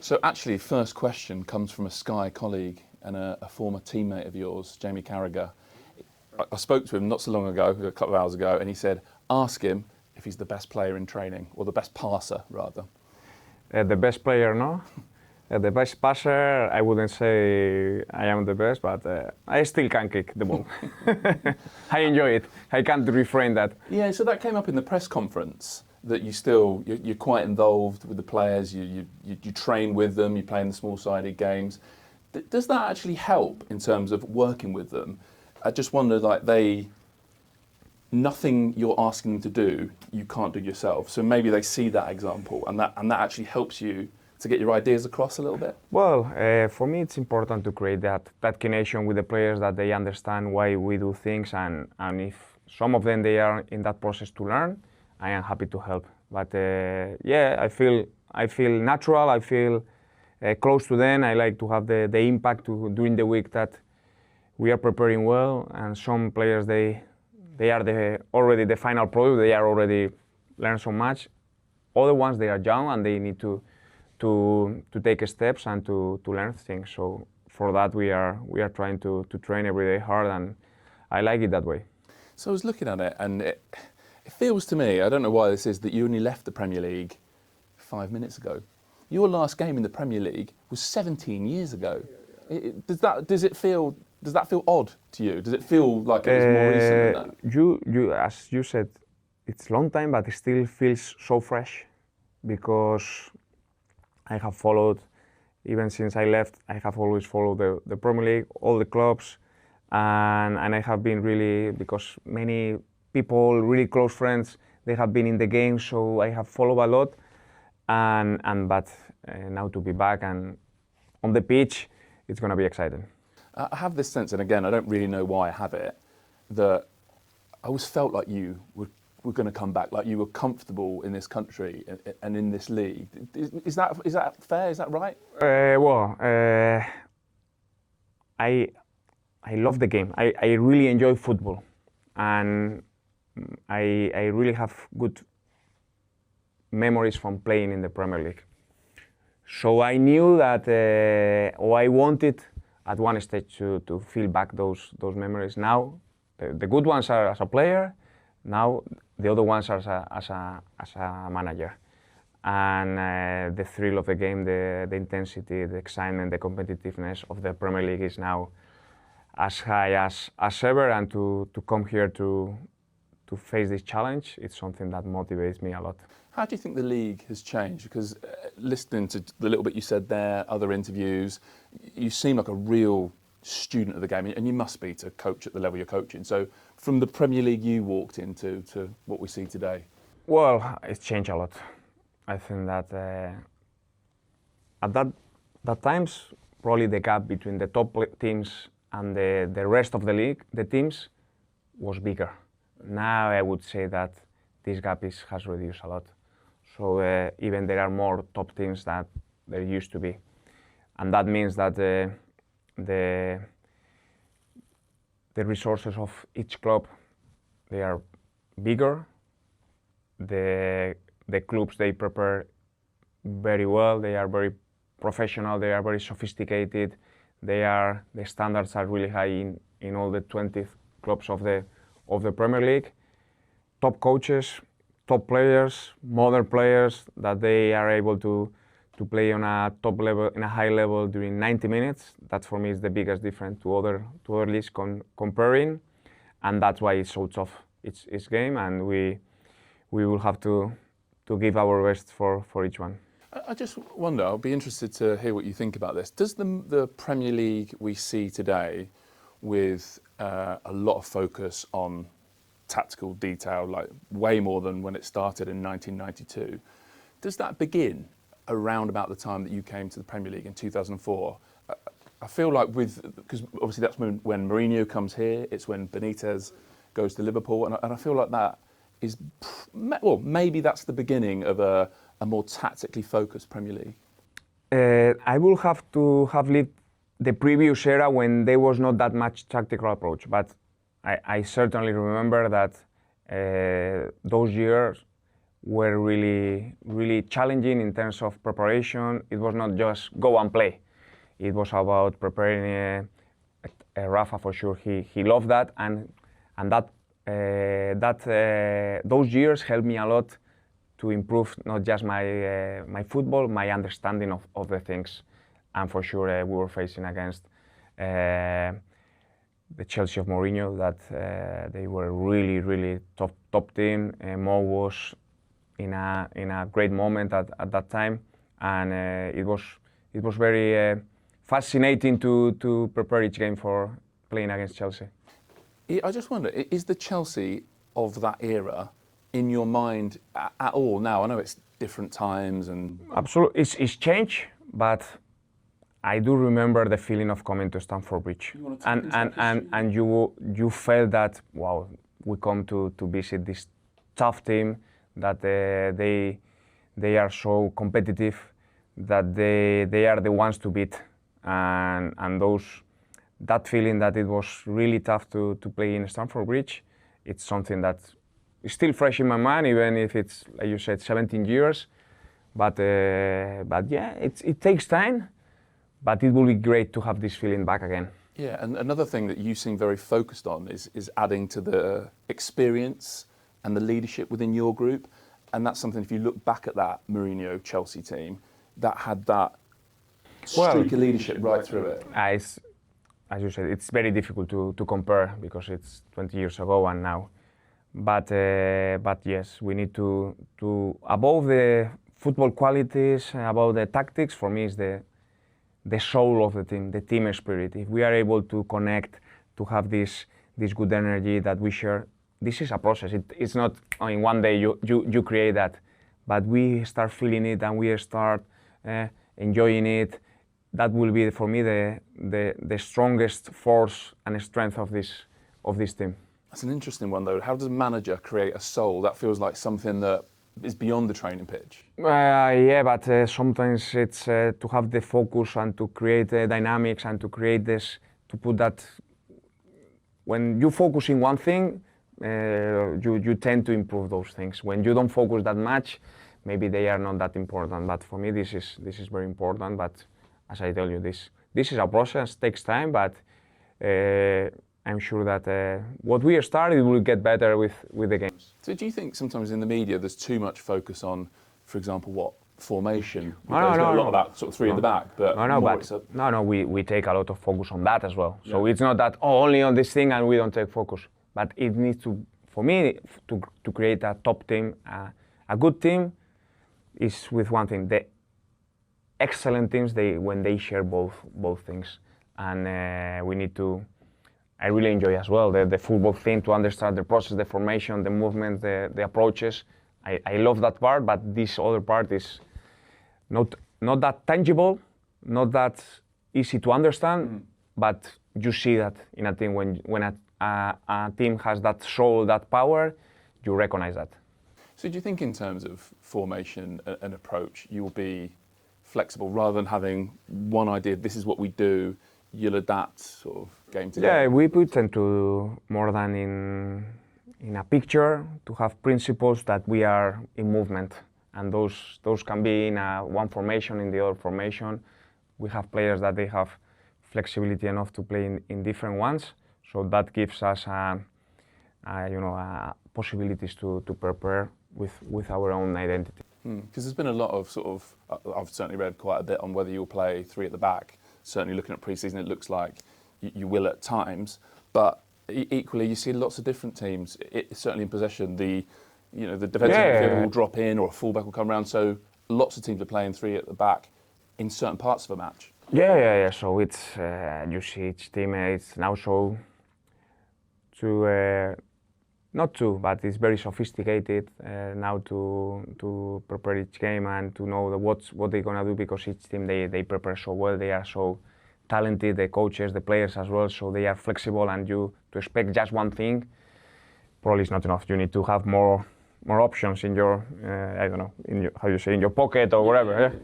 So actually, first question comes from a Sky colleague and a former teammate of yours, Jamie Carragher. I spoke to him not so long ago, a couple of hours ago, and he said, ask him if he's the best player in training, or the best passer, rather. The best player, no? The best passer, I wouldn't say I am the best, but I still can kick the ball. I enjoy it. I can't refrain that. Yeah, so that came up in the press conference, that you're quite involved with the players, you train with them, you play in the small-sided games. Does that actually help in terms of working with them? I just wonder, nothing you're asking them to do, you can't do yourself. So maybe they see that example, and that actually helps you to get your ideas across a little bit? Well, for me it's important to create that connection with the players, that they understand why we do things, and if some of them they are in that process to learn, I am happy to help. But yeah, I feel natural, I feel close to them. I like to have the impact during the week that we are preparing well, and some players they are already the final product, they are already learn so much. Other ones they are young and they need to take steps and to learn things. So for that we are trying to train every day hard, and I like it that way. So I was looking at it, and it feels to me, I don't know why this is, that you only left the Premier League 5 minutes ago. Your last game in the Premier League was 17 years ago. Does that feel odd to you? Does it feel like it was more recent than that? You, as you said, it's a long time, but it still feels so fresh, because I have followed, even since I left, I have always followed the Premier League, all the clubs, and I have been really, because many people, really close friends, they have been in the game, so I have followed a lot, but now to be back and on the pitch, it's going to be exciting. I have this sense, and again, I don't really know why I have it, that I always felt like you were going to come back, like you were comfortable in this country and in this league. Is that fair? Is that right? I love the game. I really enjoy football, and I really have good memories from playing in the Premier League. So I knew that, or I wanted at one stage to feel back those memories. Now, the good ones are as a player. Now, the other ones are as a manager. And the thrill of the game, the intensity, the excitement, the competitiveness of the Premier League is now as high as ever. And to come here to face this challenge, it's something that motivates me a lot. How do you think the league has changed? Because listening to the little bit you said there, other interviews, you seem like a real student of the game, and you must be to coach at the level you're coaching. So from the Premier League you walked into to what we see today? Well, it's changed a lot. I think that at that times, probably the gap between the top teams and the rest of the league, the teams, was bigger. Now I would say that this gap has reduced a lot. So even there are more top teams that there used to be. And that means that the resources of each club, they are bigger. The clubs, they prepare very well. They are very professional. They are very sophisticated. The standards are really high in all the 20 clubs of the Premier League. Top coaches, top players, modern players, that they are able to play on a top level, in a high level during 90 minutes. That for me is the biggest difference to other leagues comparing, and that's why it's so tough. It's game, and we will have to give our best for each one. I just wonder, I'll be interested to hear what you think about this. Does the Premier League we see today, with a lot of focus on tactical detail, like way more than when it started in 1992, does that begin around about the time that you came to the Premier League in 2004? I feel like because obviously that's when Mourinho comes here, it's when Benitez goes to Liverpool, and I feel like that is, well, maybe that's the beginning of a more tactically focused Premier League. I will have to have lived the previous era when there was not that much tactical approach, but I certainly remember that those years were really challenging in terms of preparation. It was not just go and play. It was about preparing. Rafa for sure, he loved that, and those years helped me a lot to improve not just my football, my understanding of the things. And for sure, we were facing against the Chelsea of Mourinho, that they were really top team. Mo was in a great moment at that time, and it was very fascinating to prepare each game for playing against Chelsea. I just wonder, is the Chelsea of that era in your mind at all now? I know it's different times and... Absolutely, it's changed, but I do remember the feeling of coming to Stamford Bridge, and you felt that, wow, we come to visit this tough team, that they are so competitive, that they are the ones to beat, and that feeling that it was really tough to play in Stamford Bridge, it's something that is still fresh in my mind, even if it's, like you said, 17 years. But yeah, it takes time, but it will be great to have this feeling back again. Yeah, and another thing that you seem very focused on is adding to the experience and the leadership within your group. And that's something, if you look back at that Mourinho Chelsea team, that had that streak of leadership right through it. As you said, it's very difficult to compare because it's 20 years ago and now. But yes, we need to above the football qualities, above the tactics, for me is the soul of the team spirit. If we are able to connect, to have this good energy that we share, this is a process. It's not in one day you create that, but we start feeling it and we start enjoying it. That will be for me the strongest force and strength of this team. That's an interesting one though. How does a manager create a soul? That feels like something that is beyond the training pitch. Yeah, but sometimes it's to have the focus and to create dynamics and to create this, to put that. When you focus in one thing, you tend to improve those things. When you don't focus that much, maybe they are not that important. But for me, this is very important. But as I tell you, this is a process, takes time. But I'm sure that what we started will get better with the games. So do you think sometimes in the media there's too much focus on, for example, formation? No, there's a lot of that sort of three at the back, but we take a lot of focus on that as well. Yeah. So it's not that only on this thing and we don't take focus, but it needs to, for me, to create a top team, a good team is with one thing. The excellent teams, when they share both things, and we need to. I really enjoy as well the football thing, to understand the process, the formation, the movement, the approaches. I love that part, but this other part is not that tangible, not that easy to understand, but you see that in a team when a team has that soul, that power, you recognize that. So do you think in terms of formation and approach, you will be flexible rather than having one idea, this is what we do, you'll adapt sort of game to game? Yeah, we tend to, more than in a picture, to have principles that we are in movement, and those can be in one formation, in the other formation. We have players that they have flexibility enough to play in different ones, so that gives us possibilities to prepare with our own identity. Because there's been a lot of sort of, I've certainly read quite a bit on whether you'll play three at the back. Certainly looking at pre-season, it looks like you will at times, but equally you see lots of different teams. Certainly in possession, the defensive midfielder will drop in or a fullback will come around. So lots of teams are playing three at the back in certain parts of a match. Yeah. So it's you see each team it's now so but it's very sophisticated now to prepare each game and to know what they're gonna do, because each team they prepare so well. They are so talented, the coaches, the players as well. So they are flexible, and to expect just one thing probably is not enough. You need to have more options in your in your pocket or wherever.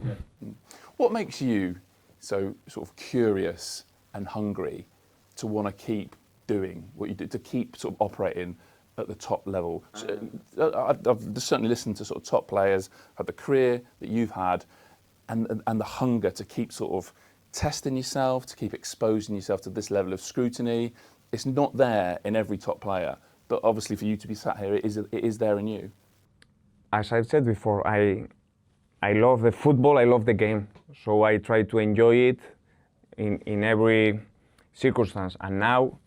Yeah. What makes you so sort of curious and hungry to want to keep doing what you do, to keep sort of operating at the top level. I've certainly listened to sort of top players, had the career that you've had, and the hunger to keep sort of testing yourself, to keep exposing yourself to this level of scrutiny. It's not there in every top player, but obviously for you to be sat here, it is there in you. As I've said before, I love the football, I love the game, so I try to enjoy it in every circumstance. And now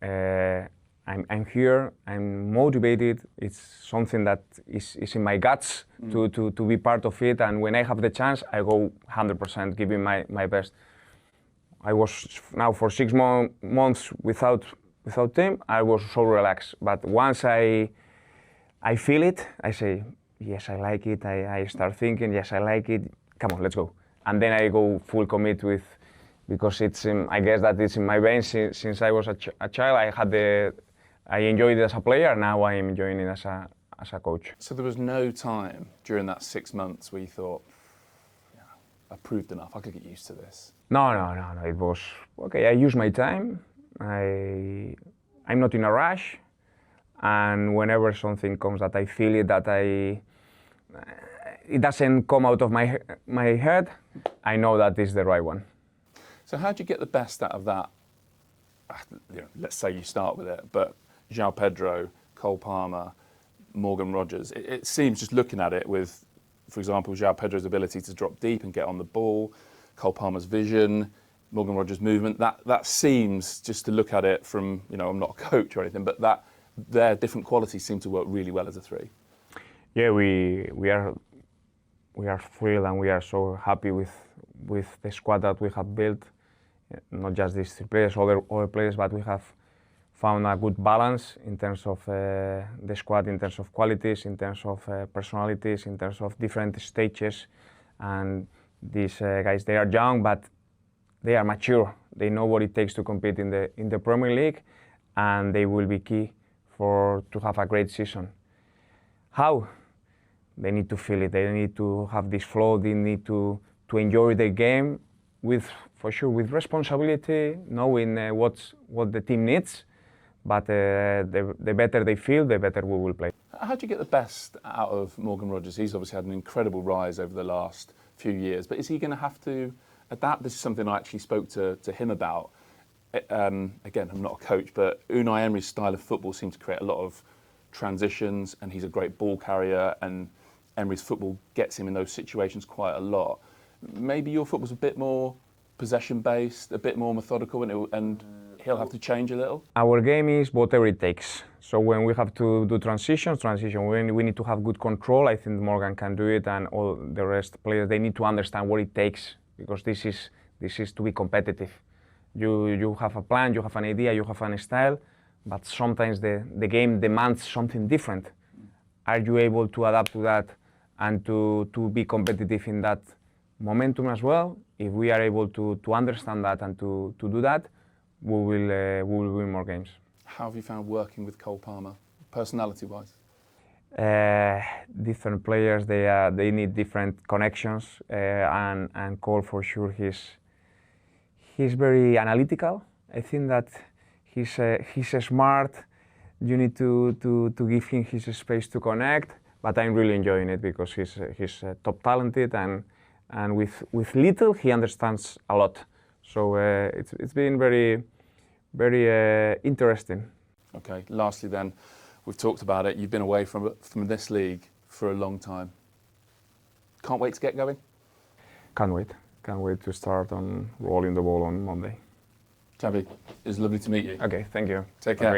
I'm here, I'm motivated. It's something that is in my guts to be part of it. And when I have the chance, I go 100%, giving my best. I was now for 6 months without team. I was so relaxed. But once I feel it, I say, yes, I like it. I start thinking, yes, I like it. Come on, let's go. And then I go full commit with, because it's I guess that it's in my veins since I was a child. I enjoyed it as a player. Now I am enjoying it as a coach. So there was no time during that 6 months where you thought, yeah, I've proved enough. I could get used to this. No. It was okay. I use my time. I'm not in a rush, and whenever something comes that I feel it, that it doesn't come out of my head, I know that is the right one. So how do you get the best out of that? Let's say you start with it, but João Pedro, Cole Palmer, Morgan Rogers. It seems, just looking at it, with, for example, João Pedro's ability to drop deep and get on the ball, Cole Palmer's vision, Morgan Rogers' movement. That seems, just to look at it from, I'm not a coach or anything, but that their different qualities seem to work really well as a three. Yeah, we are thrilled and we are so happy with the squad that we have built. Not just these three players, other players, but we have found a good balance in terms of the squad, in terms of qualities, in terms of personalities, in terms of different stages. And these guys, they are young, but they are mature. They know what it takes to compete in the Premier League, and they will be key to have a great season. How? They need to feel it. They need to have this flow. They need to enjoy the game for sure with responsibility, knowing what the team needs. But the better they feel, the better we will play. How do you get the best out of Morgan Rogers? He's obviously had an incredible rise over the last few years, but is he going to have to adapt? This is something I actually spoke to him about. Again, I'm not a coach, but Unai Emery's style of football seems to create a lot of transitions, and he's a great ball carrier, and Emery's football gets him in those situations quite a lot. Maybe your football's a bit more possession-based, a bit more methodical, and he'll have to change a little? Our game is whatever it takes. So when we have to do transition, when we need to have good control, I think Morgan can do it, and all the rest players, they need to understand what it takes, because this is to be competitive. You have a plan, you have an idea, you have a style, but sometimes the game demands something different. Are you able to adapt to that and to be competitive in that momentum as well? If we are able to understand that and to do that, we will win more games. How have you found working with Cole Palmer, personality-wise? Different players, they need different connections, and Cole, for sure, he's very analytical. I think that he's smart. You need to give him his space to connect, but I'm really enjoying it because he's top talented, and with little he understands a lot. So it's been very, very interesting. Okay, lastly then, we've talked about it. You've been away from this league for a long time. Can't wait to get going? Can't wait. Can't wait to start on rolling the ball on Monday. Xabi, it's lovely to meet you. Okay, thank you. Take care. Great.